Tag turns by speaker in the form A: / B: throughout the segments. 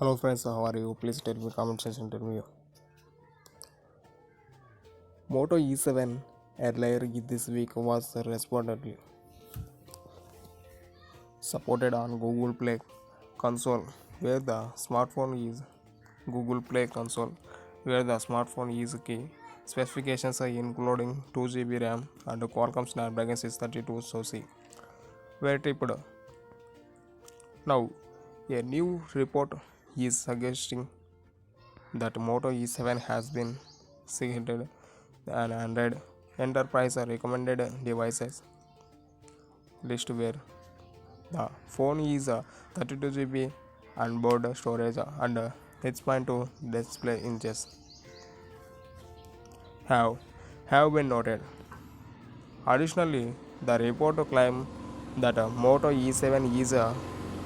A: Hello friends, how are you? Please tell me comment section. Tell me. Moto E7 earlier this week was reportedly supported on Google Play console, where the smartphone is Google Play console, where the smartphone is key. Specifications are including 2 GB RAM and Qualcomm Snapdragon 632 SoC. Were tipped. Now, a new report is suggesting that Moto E7 has been selected an Android enterprise recommended devices list where the phone is 32 GB onboard storage and 6.2 display inches have been noted. Additionally, the report claimed that Moto E7 is a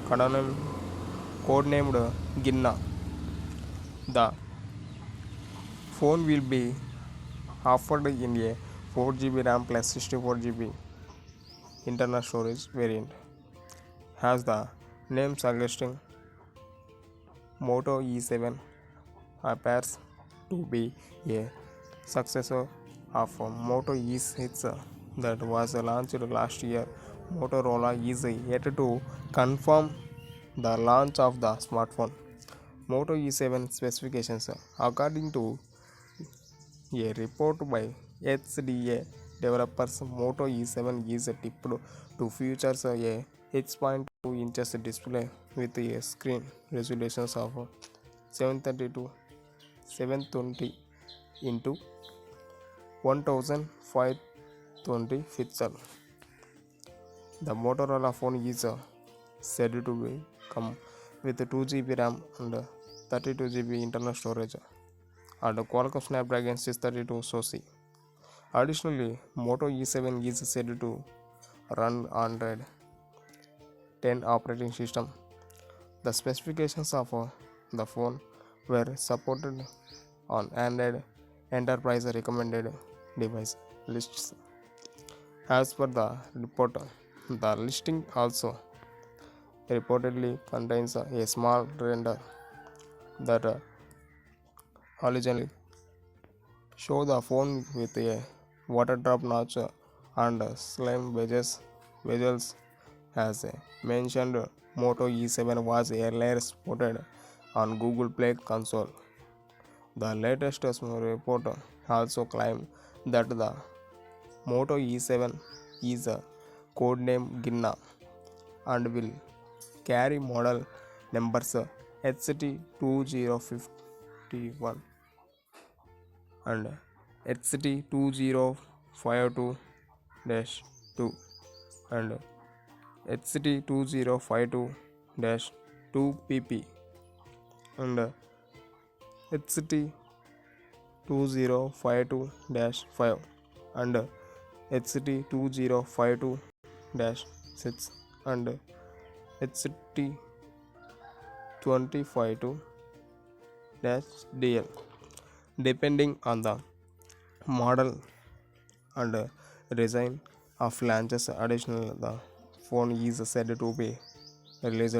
A: codenamed Ginna. The phone will be offered in a 4 GB RAM plus 64 GB internal storage variant. As the name suggesting, Moto E7 appears to be a successor of Moto E6 that was launched last year. Motorola is yet to confirm the launch of the smartphone. Moto E7 specifications, according to a report by HDA developers, Moto E7 is tipped to features a 6.2 inches display with a screen resolutions of 720 into 1520 pixel. The Motorola phone is said to come with 2 GB RAM and 32 GB internal storage and Qualcomm Snapdragon 632 SoC. Additionally, Moto E7 is said to run Android 10 operating system. The specifications of the phone were supported on Android Enterprise recommended device lists. As per the report, the listing also reportedly contains a small render that originally show the phone with a water drop notch and slim bezels. As mentioned, Moto E7 was earlier spotted on Google Play console. The latest report also claimed that the Moto E7 is a codename Ginna and will carry model numbers HT2051 and HT2052-2 and HT2052-2PP and HT2052-5 and HT2052-6 and HT2052-DL depending on the model and design of launches. Additional, the phone is said to be released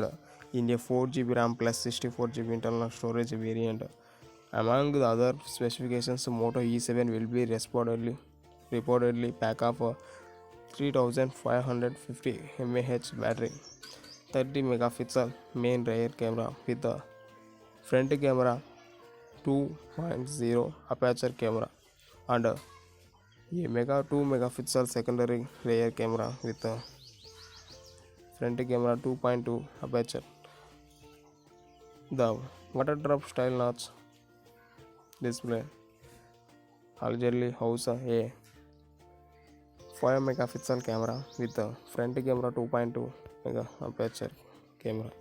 A: in a 4 GB RAM plus 64 GB internal storage variant. Among the other specifications, Moto E7 will be reportedly pack of 3550 mAh battery, 30 megapixel main rear camera with the front camera 2.0 aperture camera and a 2 megapixel secondary rear camera with the front camera 2.2 aperture. The water drop style notch display allegedly house a 5 megapixel camera with the front camera 2.2 mega aperture camera.